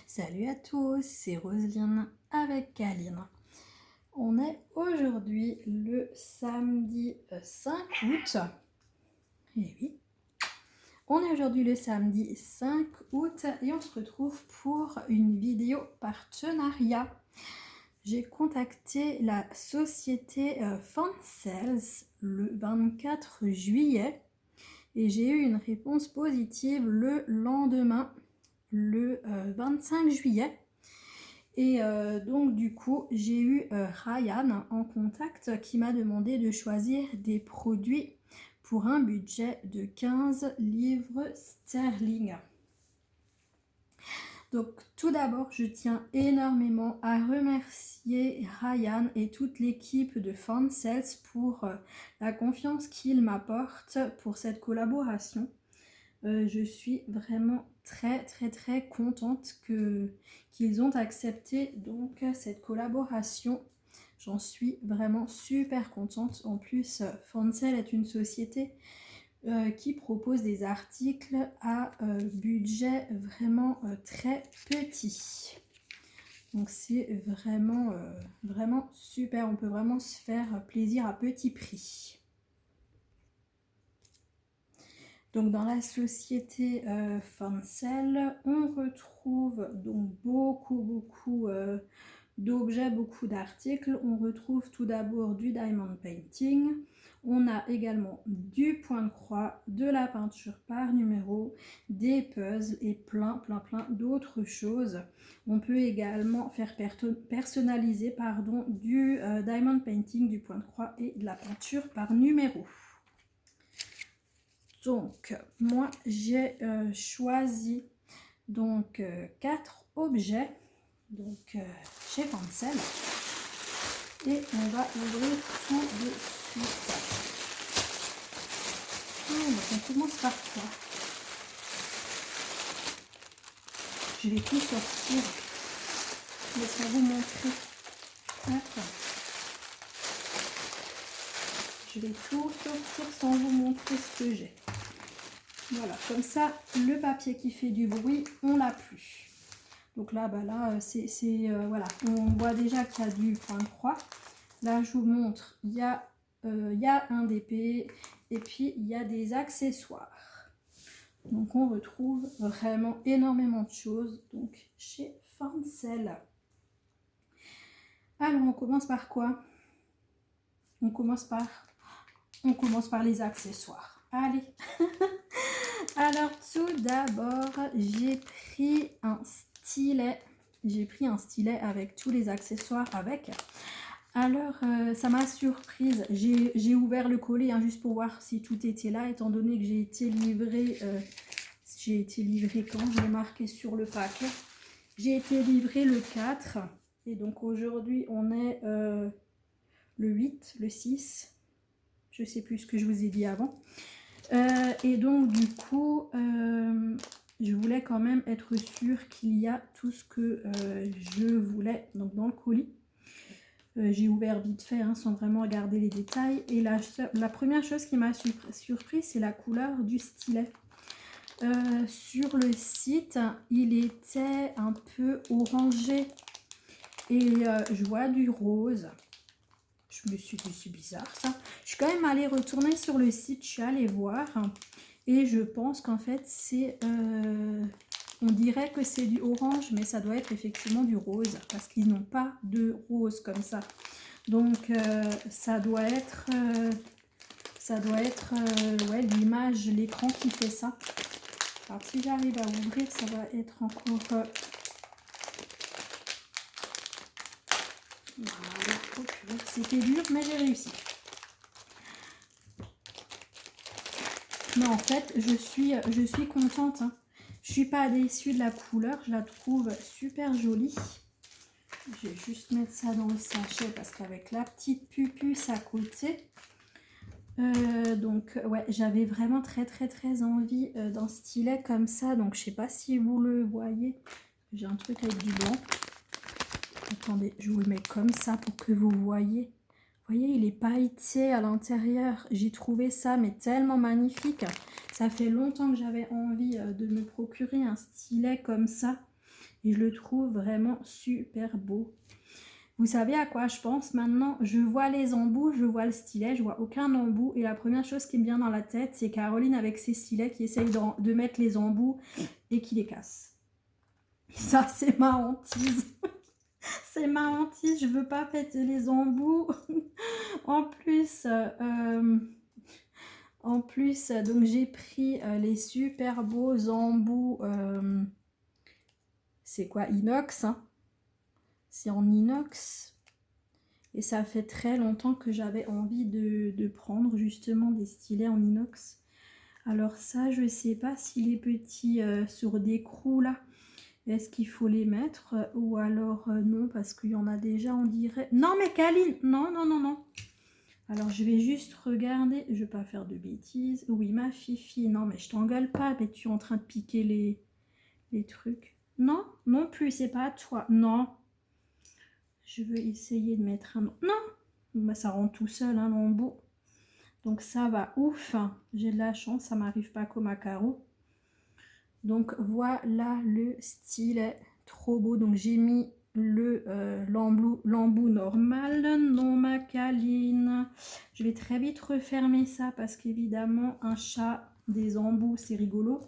Salut à tous, c'est Roselyne avec Aline. On est aujourd'hui le samedi 5 août. Et oui, on est aujourd'hui le samedi 5 août et on se retrouve pour une vidéo partenariat. J'ai contacté la société Fansales le 24 juillet et j'ai eu une réponse positive le lendemain, le 25 juillet. Et donc du coup, j'ai eu Ryan en contact qui m'a demandé de choisir des produits pour un budget de 15 livres sterling. Donc tout d'abord, je tiens énormément à remercier Ryan et toute l'équipe de Fansales pour la confiance qu'ils m'apportent pour cette collaboration. Je suis vraiment très contente qu'ils ont accepté donc cette collaboration. J'en suis vraiment super contente. En plus, Fansales est une société qui propose des articles à budget vraiment très petit. Donc c'est vraiment super. On peut vraiment se faire plaisir à petit prix. Donc dans la société Fansales, on retrouve donc beaucoup d'objets, beaucoup d'articles. On retrouve tout d'abord du diamond painting. On a également du point de croix, de la peinture par numéro, des puzzles et plein d'autres choses. On peut également faire personnaliser du diamond painting, du point de croix et de la peinture par numéro. Donc, moi, j'ai choisi donc 4 objets donc, chez Fansales et on va ouvrir tout de suite. Donc, on commence par quoi? Je vais tout sortir. Laissez-moi vous montrer. Hop. Je vais tout sortir sans vous montrer ce que j'ai. Voilà, comme ça, le papier qui fait du bruit, on l'a plus. Donc là, voilà, on voit déjà qu'il y a du point de croix. Là, je vous montre, il y a un DP et puis il y a des accessoires. Donc on retrouve vraiment énormément de choses donc chez Fansales. Alors, on commence par quoi? On commence par les accessoires. Allez. Alors tout d'abord, j'ai pris un stylet. J'ai pris un stylet avec tous les accessoires avec. Alors ça m'a surprise. J'ai ouvert le colis juste pour voir si tout était là, étant donné que j'ai été livrée. Quand? Je l'ai marqué sur le paquet. J'ai été livrée le 4. Et donc aujourd'hui on est le 8, le 6. Je sais plus ce que je vous ai dit avant. Et donc du coup, je voulais quand même être sûre qu'il y a tout ce que je voulais donc dans le colis. J'ai ouvert vite fait sans vraiment regarder les détails. Et la première chose qui m'a surpris, c'est la couleur du stylet. Sur le site, il était un peu orangé et je vois du rose. Je me suis dit, c'est bizarre ça. Je suis quand même allée retourner sur le site, je suis allée voir. Et je pense qu'en fait, c'est... on dirait que c'est du orange, mais ça doit être effectivement du rose. Parce qu'ils n'ont pas de rose comme ça. Donc, ça doit être ouais, l'image, l'écran qui fait ça. Alors, si j'arrive à ouvrir, ça va être encore... Voilà, c'était dur, mais j'ai réussi. Mais en fait, je suis contente. Je suis pas déçue de la couleur. Je la trouve super jolie. Je vais juste mettre ça dans le sachet parce qu'avec la petite pupuce à côté. Donc, ouais, j'avais vraiment très envie d'un stylet comme ça. Donc, je sais pas si vous le voyez. J'ai un truc avec du blanc. Attendez, je vous le mets comme ça pour que vous voyez. Vous voyez, il est pailleté à l'intérieur. J'ai trouvé ça mais tellement magnifique. Ça fait longtemps que j'avais envie de me procurer un stylet comme ça. Et je le trouve vraiment super beau. Vous savez à quoi je pense maintenant? Je vois les embouts, je vois le stylet, je vois aucun embout. Et la première chose qui me vient dans la tête, c'est Caroline avec ses stylets qui essaye de mettre les embouts et qui les casse. Ça, c'est ma hantise. C'est ma hantise, je veux pas péter les embouts. En plus, donc j'ai pris les super beaux embouts. C'est quoi, inox, hein? C'est en inox. Et ça fait très longtemps que j'avais envie de prendre justement des stylets en inox. Alors ça, je sais pas si les petits sur d'écrou là, est-ce qu'il faut les mettre ou alors non, parce qu'il y en a déjà, on dirait. Non mais Kaline, non, non, non, non. Alors je vais juste regarder, je vais pas faire de bêtises. Oui ma fifi, non mais je t'engueule pas, mais tu es en train de piquer les trucs. Non, non plus, c'est pas à toi. Non. Je veux essayer de mettre un... Non, bah, ça rentre tout seul, hein, l'embout. Donc ça va, ouf. J'ai de la chance, ça m'arrive pas comme à carreau. Donc voilà le stylet, trop beau. Donc j'ai mis l'embout normal, non ma Caline. Je vais très vite refermer ça parce qu'évidemment un chat, des embouts, c'est rigolo.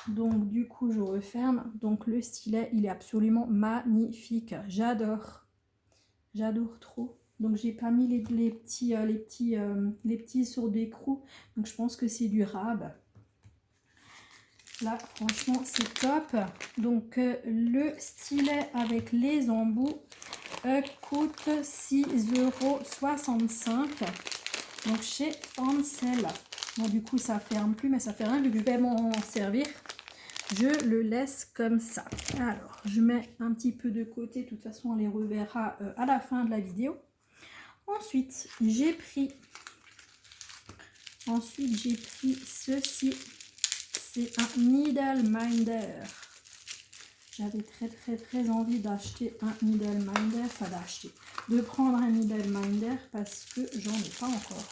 Donc du coup je referme. Donc le stylet, il est absolument magnifique. J'adore. J'adore trop. Donc j'ai pas mis les petits sur d'écrou. Donc je pense que c'est du rab. Là franchement c'est top. Donc le stylet avec les embouts coûte 6,65 €. Donc chez Ansel. Bon du coup ça ferme plus mais ça fait rien vu que je vais m'en servir. Je le laisse comme ça. Alors, je mets un petit peu de côté. De toute façon, on les reverra à la fin de la vidéo. Ensuite, j'ai pris ceci. C'est un Needle Minder. J'avais très envie d'acheter un Needle Minder. Enfin, de prendre un Needle Minder parce que j'en ai pas encore.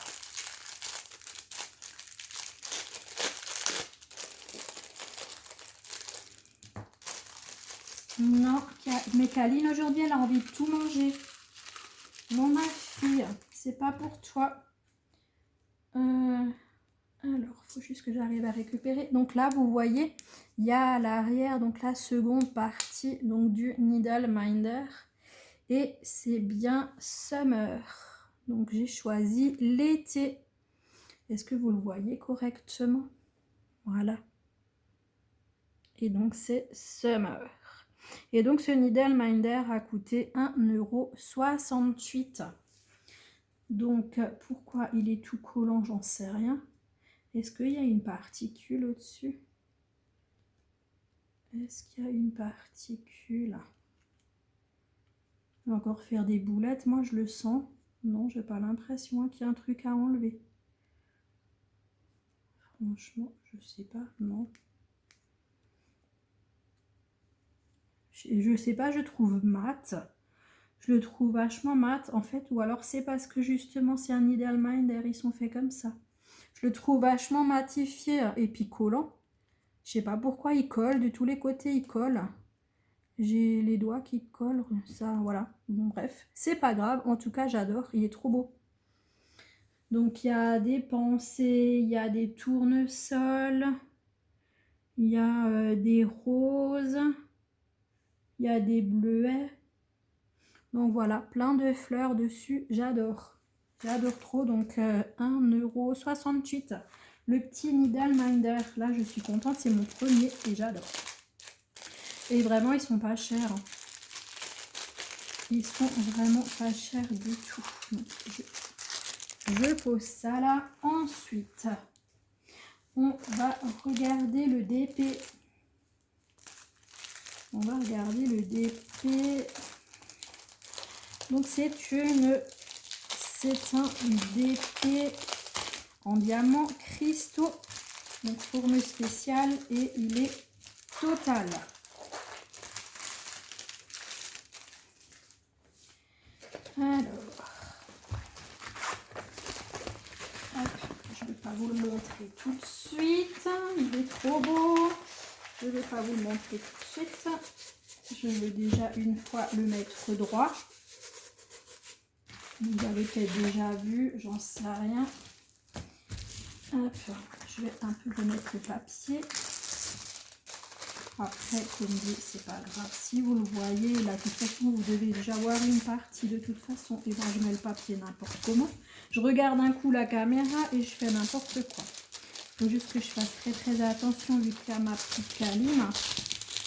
Non, mais Caline aujourd'hui elle a envie de tout manger. Non ma fille, c'est pas pour toi. Alors, faut juste que j'arrive à récupérer. Donc là, vous voyez, il y a à l'arrière donc la seconde partie donc du Needle Minder. Et c'est bien Summer. Donc j'ai choisi l'été. Est-ce que vous le voyez correctement? Voilà. Et donc c'est Summer. Et donc ce Needle Minder a coûté 1,68 €. Donc pourquoi il est tout collant, j'en sais rien. Est-ce qu'il y a une particule au-dessus? Est-ce qu'il y a une particule? On va encore faire des boulettes, moi je le sens. Non, j'ai pas l'impression qu'il y a un truc à enlever. Franchement, je sais pas, non. Je sais pas, je trouve mat. Je le trouve vachement mat en fait, ou alors c'est parce que justement c'est un Needle Minder, ils sont faits comme ça. Je le trouve vachement matifié et puis collant. Je sais pas pourquoi il colle, de tous les côtés il colle. J'ai les doigts qui collent, ça voilà. Bon bref, c'est pas grave, en tout cas j'adore, il est trop beau. Donc il y a des pensées, il y a des tournesols, il y a des roses, il y a des bleuets. Donc voilà, plein de fleurs dessus, j'adore. J'adore trop, donc 1,68 €. Le petit Needle Minder, là je suis contente, c'est mon premier et j'adore. Et vraiment, ils sont pas chers. Ils sont vraiment pas chers du tout. Donc, je pose ça là. Ensuite, on va regarder le DP. On va regarder le DP. Donc c'est un DP en diamant cristaux. Donc forme spéciale et il est total. Alors, hop, je ne vais pas vous le montrer tout de suite. Il est trop beau. Je vais pas vous le montrer tout de suite. Je veux déjà une fois le mettre droit. Vous avez peut-être déjà vu, j'en sais rien. Hop, je vais un peu remettre le papier. Après, comme dit, c'est pas grave. Si vous le voyez, là, de toute façon, vous devez déjà voir une partie de toute façon. Et moi, je mets le papier n'importe comment. Je regarde un coup la caméra et je fais n'importe quoi. Il faut juste que je fasse très très attention vu qu'il y a ma petite caline.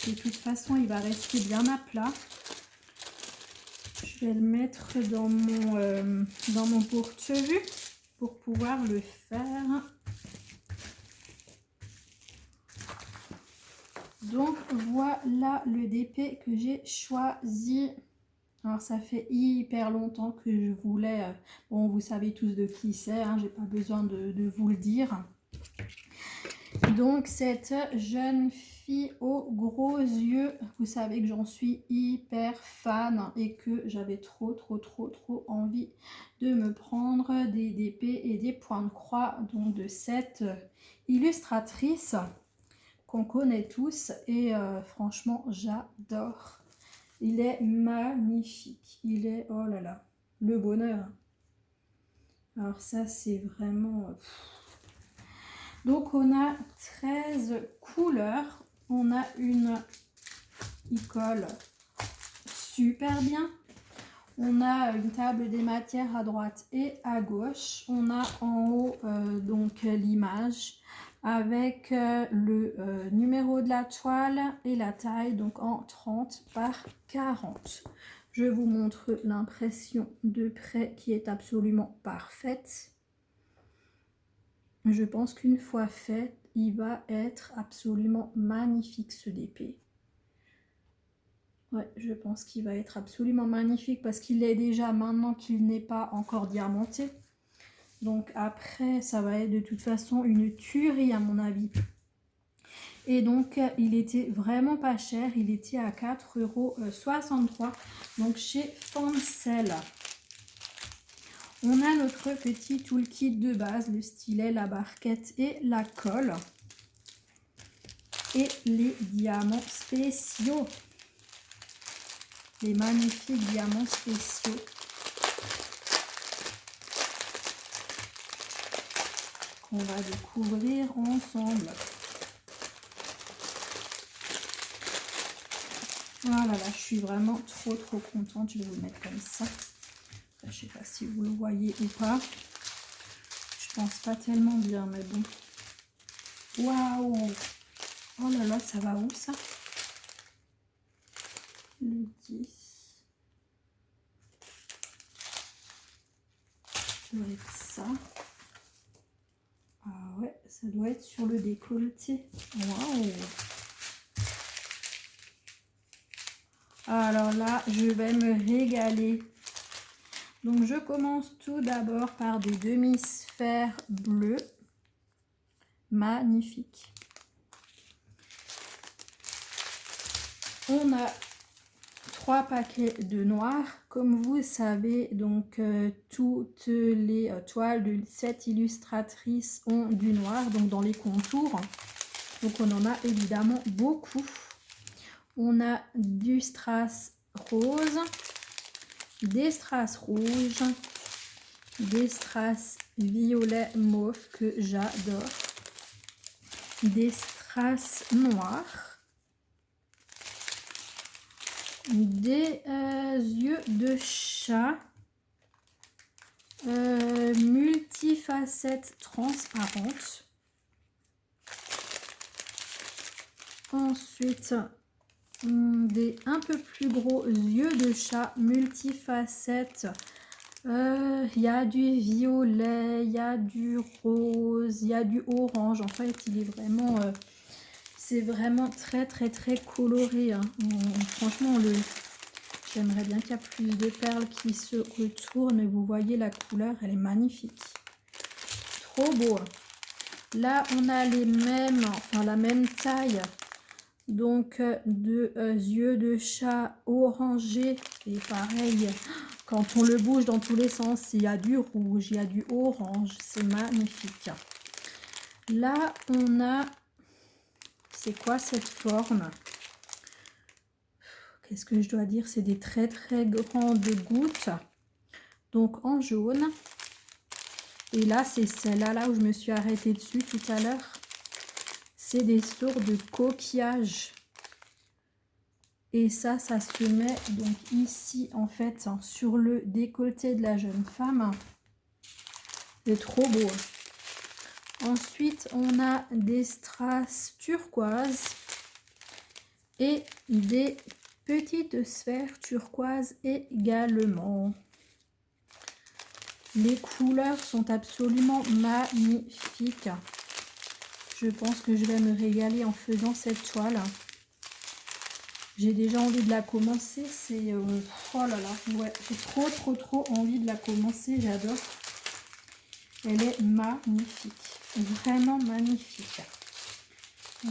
De toute façon, il va rester bien à plat. Je vais le mettre dans mon porte-vue pour pouvoir le faire. Donc voilà le DP que j'ai choisi. Alors ça fait hyper longtemps que je voulais, bon vous savez tous de qui c'est, hein, j'ai pas besoin de vous le dire. Donc cette jeune fille aux gros yeux, vous savez que j'en suis hyper fan et que j'avais trop envie de me prendre des DP et des points de croix donc de cette illustratrice qu'on connaît tous et franchement j'adore. Il est magnifique, il est, oh là là, le bonheur. Alors ça c'est vraiment... Donc on a 13 couleurs, on a il colle super bien. On a une table des matières à droite et à gauche. On a en haut donc l'image avec le numéro de la toile et la taille donc en 30 par 40. Je vous montre l'impression de près qui est absolument parfaite. Je pense qu'une fois fait, il va être absolument magnifique ce DP. Ouais, je pense qu'il va être absolument magnifique parce qu'il est déjà maintenant qu'il n'est pas encore diamanté. Donc après, ça va être de toute façon une tuerie à mon avis. Et donc, il était vraiment pas cher. Il était à 4,63 €. Donc chez Fancel. On a notre petit toolkit de base, le stylet, la barquette et la colle. Et les diamants spéciaux. Les magnifiques diamants spéciaux. Qu'on va découvrir ensemble. Voilà, là, je suis vraiment trop contente. Je vais vous le mettre comme ça. Je ne sais pas si vous le voyez ou pas. Je pense pas tellement bien, mais bon. Waouh! Oh là là, ça va où ça? Le 10. Ça doit être ça. Ah ouais, ça doit être sur le décolleté. Waouh! Alors là, je vais me régaler. Donc je commence tout d'abord par des demi-sphères bleues. Magnifiques. On a 3 paquets de noir. Comme vous savez, donc toutes les toiles de cette illustratrice ont du noir, donc dans les contours. Donc on en a évidemment beaucoup. On a du strass rose, des strass rouges, des strass violet mauve que j'adore, des strass noirs, des yeux de chat multifacettes transparentes. Ensuite, des un peu plus gros yeux de chat multifacettes. Il y a du violet, il y a du rose, il y a du orange. En fait, il est vraiment, c'est vraiment très coloré. Hein. Franchement, j'aimerais bien qu'il y ait plus de perles qui se retournent. Vous voyez la couleur, elle est magnifique. Trop beau. Là, on a les mêmes, enfin la même taille. Donc de yeux de chat orangé et pareil quand on le bouge dans tous les sens il y a du rouge, il y a du orange, c'est magnifique. Là on a c'est quoi cette forme? Qu'est-ce que je dois dire? C'est des très très grandes gouttes. Donc en jaune. Et là, c'est celle-là là où je me suis arrêtée dessus tout à l'heure. C'est des sortes de coquillages. Et ça se met donc ici en fait sur le décolleté de la jeune femme. C'est trop beau. Ensuite, on a des strass turquoise et des petites sphères turquoise également. Les couleurs sont absolument magnifiques. Je pense que je vais me régaler en faisant cette toile. J'ai déjà envie de la commencer. C'est oh là là, ouais, j'ai trop envie de la commencer. J'adore. Elle est magnifique, vraiment magnifique.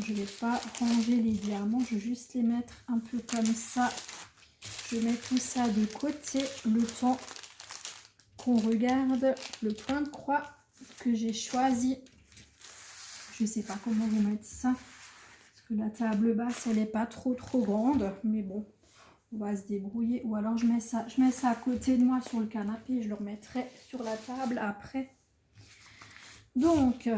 Je ne vais pas ranger les diamants, je vais juste les mettre un peu comme ça. Je mets tout ça de côté le temps qu'on regarde le point de croix que j'ai choisi. Je ne sais pas comment vous mettre ça, parce que la table basse, elle n'est pas trop grande, mais bon, on va se débrouiller. Ou alors je mets ça à côté de moi sur le canapé, je le remettrai sur la table après. Donc,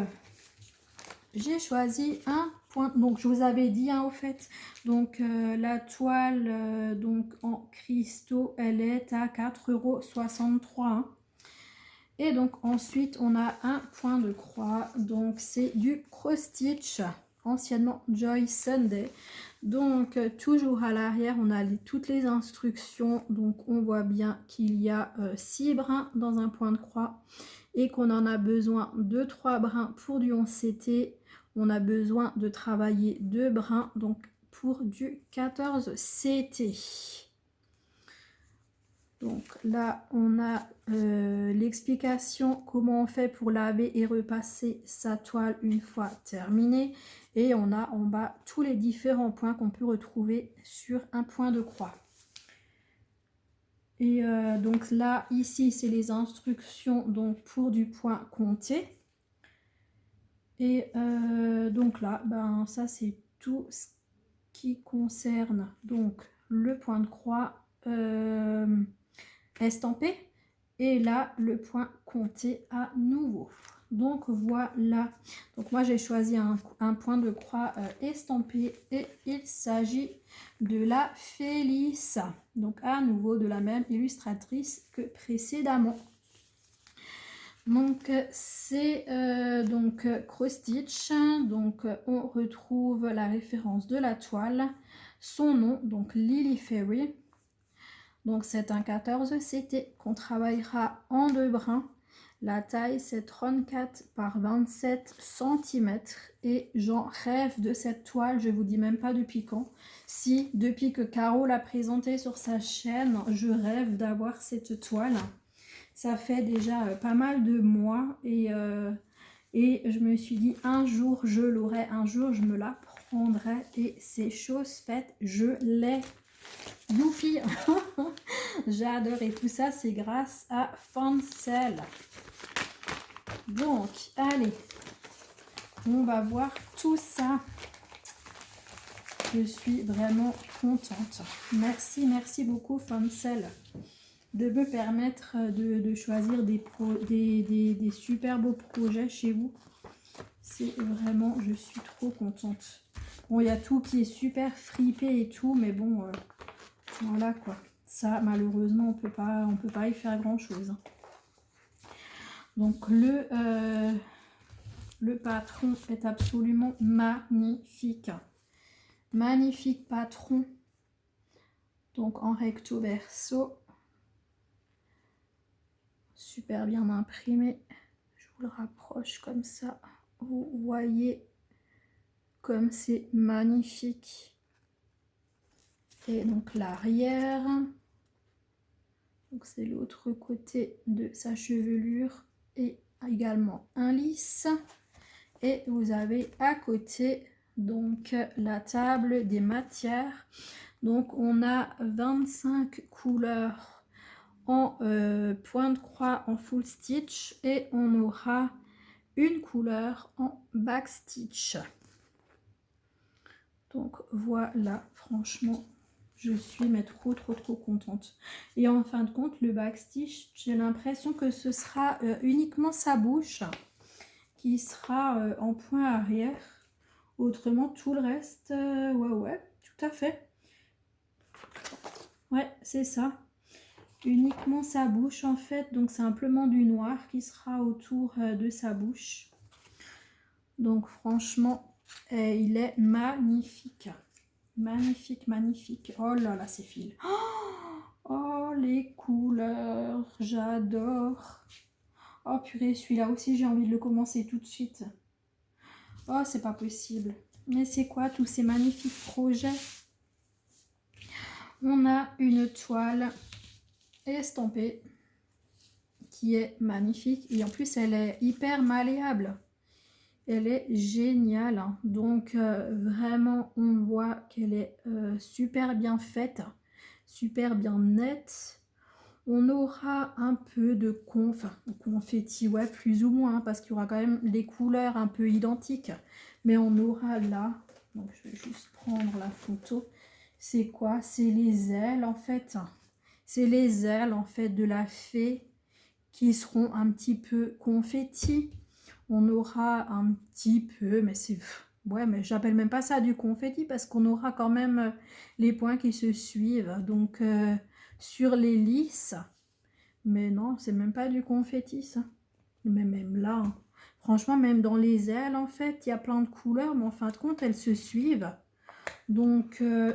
j'ai choisi un point. Donc, je vous avais dit, hein, au fait, donc la toile donc en cristaux, elle est à 4,63 €. Hein. Et donc, ensuite, on a un point de croix. Donc, c'est du cross stitch, anciennement Joy Sunday. Donc, toujours à l'arrière, on a toutes les instructions. Donc, on voit bien qu'il y a 6 brins dans un point de croix. Et qu'on en a besoin de 3 brins pour du 11 CT. On a besoin de travailler 2 brins donc pour du 14 CT. Donc là, on a l'explication comment on fait pour laver et repasser sa toile une fois terminée. Et on a en bas tous les différents points qu'on peut retrouver sur un point de croix. Et donc là, ici, c'est les instructions donc pour du point compté. Et donc là, ben, ça c'est tout ce qui concerne donc le point de croix estampé. Et là, le point compté à nouveau. Donc voilà. Donc moi j'ai choisi un point de croix estampé et il s'agit de la Félix. Donc à nouveau de la même illustratrice que précédemment. Donc c'est cross stitch. Donc on retrouve la référence de la toile, son nom donc Lily Fairy. Donc c'est un 14 CT qu'on travaillera en 2 brins. La taille c'est 34 par 27 cm et j'en rêve de cette toile, je vous dis même pas depuis quand. Si depuis que Caro l'a présentée sur sa chaîne, je rêve d'avoir cette toile. Ça fait déjà pas mal de mois et je me suis dit un jour je l'aurai, un jour je me la prendrai et c'est chose faite, je l'ai. Youpi. J'adore et tout ça c'est grâce à Fancel. Donc allez, on va voir tout ça. Je suis vraiment contente. Merci beaucoup Fancel de me permettre de choisir des super beaux projets chez vous. C'est vraiment, je suis trop contente. Bon, il y a tout qui est super fripé et tout, mais bon, voilà quoi. Ça, malheureusement, on peut pas y faire grand chose. Donc le patron est absolument magnifique. Magnifique patron. Donc en recto verso. Super bien imprimé. Je vous le rapproche comme ça. Vous voyez comme c'est magnifique. Et donc l'arrière. Donc c'est l'autre côté de sa chevelure. Et également un lisse. Et vous avez à côté donc la table des matières. Donc on a 25 couleurs en point de croix en full stitch et on aura une couleur en back stitch. Donc voilà, franchement, je suis mais trop contente. Et en fin de compte, le backstitch, j'ai l'impression que ce sera uniquement sa bouche qui sera en point arrière. Autrement, tout le reste, ouais, tout à fait. Ouais, c'est ça. Uniquement sa bouche en fait, donc simplement du noir qui sera autour de sa bouche. Donc franchement, il est magnifique. Magnifique. Oh là là, ces fils. Oh, les couleurs, j'adore. Oh purée, celui-là aussi, j'ai envie de le commencer tout de suite. Oh, c'est pas possible. Mais c'est quoi tous ces magnifiques projets? On a une toile estampée qui est magnifique et en plus elle est hyper malléable. Elle est géniale, hein. Donc vraiment on voit qu'elle est super bien faite, super bien nette. On aura un peu de confetti, ouais, plus ou moins, hein, parce qu'il y aura quand même les couleurs un peu identiques. Mais on aura là, donc je vais juste prendre la photo. C'est quoi? C'est les ailes en fait. C'est les ailes en fait de la fée qui seront un petit peu confetti. On aura un petit peu, mais c'est... Ouais, mais j'appelle même pas ça du confetti parce qu'on aura quand même les points qui se suivent. Donc, sur les lisses, mais non, c'est même pas du confetti, ça. Mais même là, hein. Franchement, même dans les ailes, en fait, il y a plein de couleurs, mais en fin de compte, elles se suivent. Donc, non,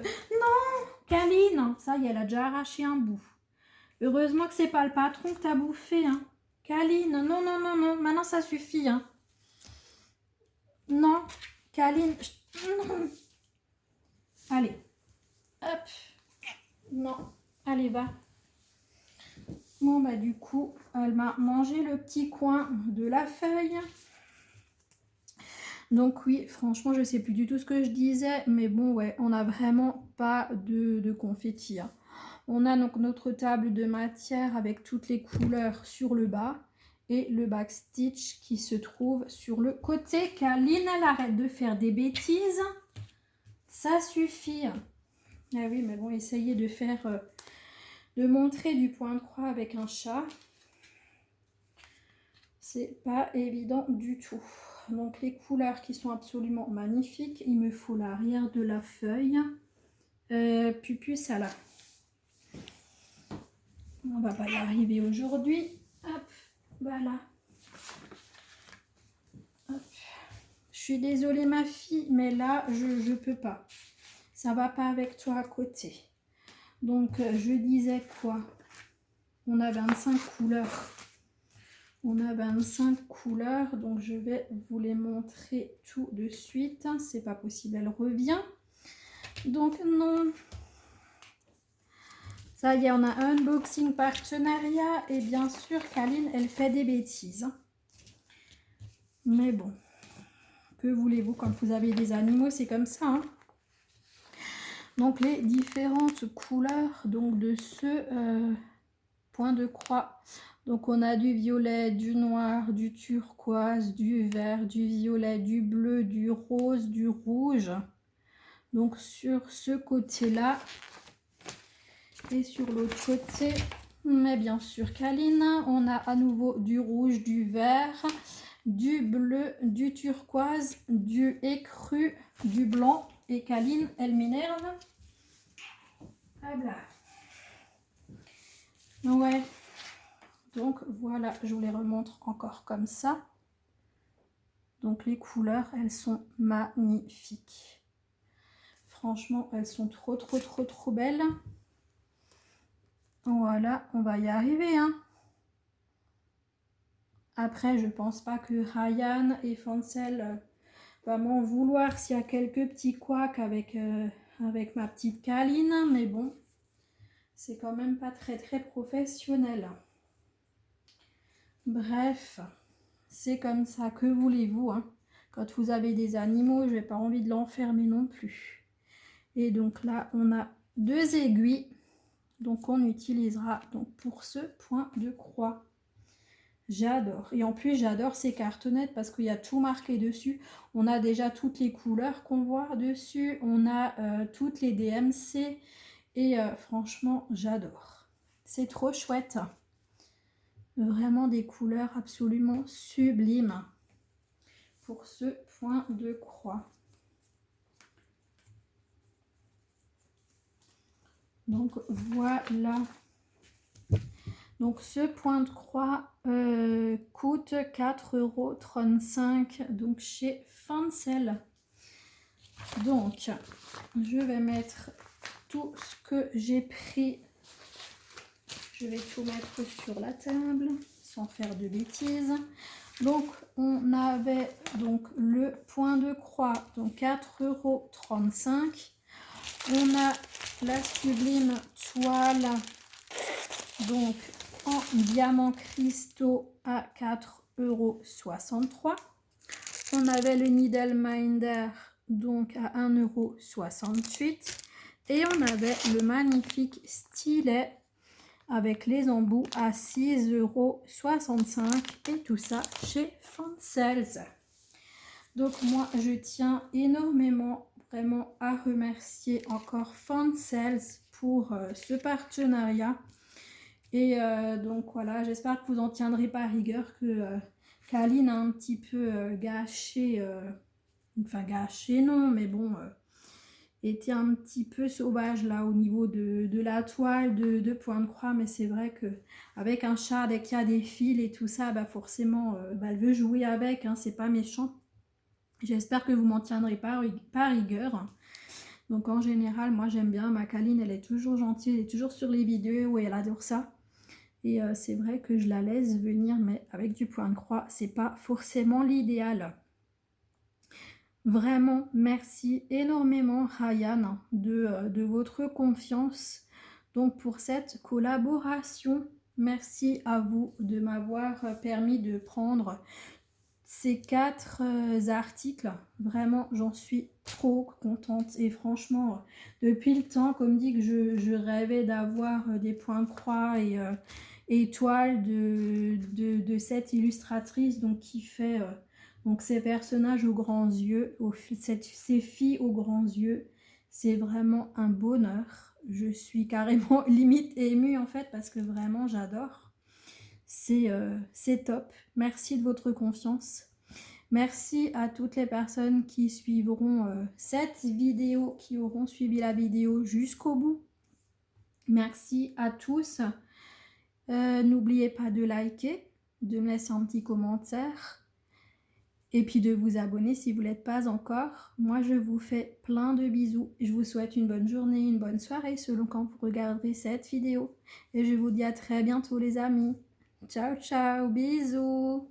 Kaline, ça y est, elle a déjà arraché un bout. Heureusement que c'est pas le patron que t'as bouffé, hein. Kaline, non, maintenant ça suffit, hein. Non, Kaline, non. Allez, hop, non, allez, va. Bon, bah du coup, elle m'a mangé le petit coin de la feuille. Donc oui, franchement, je sais plus du tout ce que je disais, mais bon, ouais, on n'a vraiment pas de confetti, hein. On a donc notre table de matière avec toutes les couleurs sur le bas et le backstitch qui se trouve sur le côté. Kaline, elle arrête de faire des bêtises. Ça suffit. Ah oui, mais bon, essayez de faire, de montrer du point de croix avec un chat. C'est pas évident du tout. Donc les couleurs qui sont absolument magnifiques. Il me faut l'arrière de la feuille. Pupus, ça là. On va pas y arriver aujourd'hui. Hop, voilà. Hop. Je suis désolée ma fille, mais là je peux pas. Ça va pas avec toi à côté. Donc je disais quoi? On a 25 couleurs. On a 25 couleurs, donc je vais vous les montrer tout de suite. C'est pas possible, elle revient. Donc non. Ça y est, on a un unboxing partenariat et bien sûr Kaline, elle fait des bêtises. Mais bon, que voulez-vous quand vous avez des animaux, c'est comme ça, hein. Donc les différentes couleurs donc de ce point de croix. Donc on a du violet, du noir, du turquoise, du vert, du violet, du bleu, du rose, du rouge. Donc sur ce côté-là. Et sur l'autre côté, mais bien sûr Kaline, on a à nouveau du rouge, du vert, du bleu, du turquoise, du écru, du blanc. Et Kaline, elle m'énerve. Voilà. Ouais. Donc voilà, je vous les remontre encore comme ça. Donc les couleurs, elles sont magnifiques. Franchement, elles sont trop belles. Voilà, on va y arriver, hein. Après, je pense pas que Ryan et Fancel va m'en vouloir s'il y a quelques petits couacs avec, avec ma petite Kaline. Mais bon, c'est quand même pas très professionnel. Bref, c'est comme ça. Que voulez-vous, hein? Quand vous avez des animaux, je n'ai pas envie de l'enfermer non plus. Et donc là, on a 2 aiguilles. Donc on utilisera donc pour ce point de croix. J'adore. Et en plus, j'adore ces cartonnettes parce qu'il y a tout marqué dessus. On a déjà toutes les couleurs qu'on voit dessus. On a toutes les DMC. Et franchement, j'adore. C'est trop chouette. Vraiment des couleurs absolument sublimes pour ce point de croix. Donc voilà. Donc ce point de croix coûte 4,35 € donc chez Fancel. Donc je vais mettre tout ce que j'ai pris. Je vais tout mettre sur la table sans faire de bêtises. Donc on avait donc le point de croix, donc 4,35 €. On a la sublime toile, donc en diamants cristaux à 4,63 €. On avait le Needle Minder donc à 1,68 € et on avait le magnifique stylet avec les embouts à 6,65 € et tout ça chez Fancels. Donc moi je tiens énormément vraiment à remercier encore Fancels pour ce partenariat. Et donc voilà, j'espère que vous en tiendrez pas rigueur que Kaline a un petit peu gâché, enfin gâché non, mais bon, était un petit peu sauvage là au niveau de la toile de point de croix. Mais c'est vrai que avec un chat, dès qu'il y a des fils et tout ça, bah forcément, elle veut jouer avec, hein, c'est pas méchant. J'espère que vous m'en tiendrez pas rigueur. Donc en général, moi j'aime bien, ma Kaline, elle est toujours gentille, elle est toujours sur les vidéos et elle adore ça. Et c'est vrai que je la laisse venir, mais avec du point de croix, c'est pas forcément l'idéal. Vraiment, merci énormément Ryan de votre confiance donc pour cette collaboration. Merci à vous de m'avoir permis de prendre ces 4 articles. Vraiment, j'en suis trop contente. Et franchement, depuis le temps, comme dit, que je rêvais d'avoir des points de croix et étoiles de cette illustratrice donc qui fait donc ces personnages aux grands yeux, ces filles aux grands yeux. C'est vraiment un bonheur. Je suis carrément limite émue en fait parce que vraiment j'adore. C'est top. Merci de votre confiance. Merci à toutes les personnes qui suivront cette vidéo, qui auront suivi la vidéo jusqu'au bout. Merci à tous. N'oubliez pas de liker, de me laisser un petit commentaire et puis de vous abonner si vous ne l'êtes pas encore. Moi, je vous fais plein de bisous. Je vous souhaite une bonne journée, une bonne soirée selon quand vous regarderez cette vidéo. Et je vous dis à très bientôt les amis. Ciao, ciao, bisous.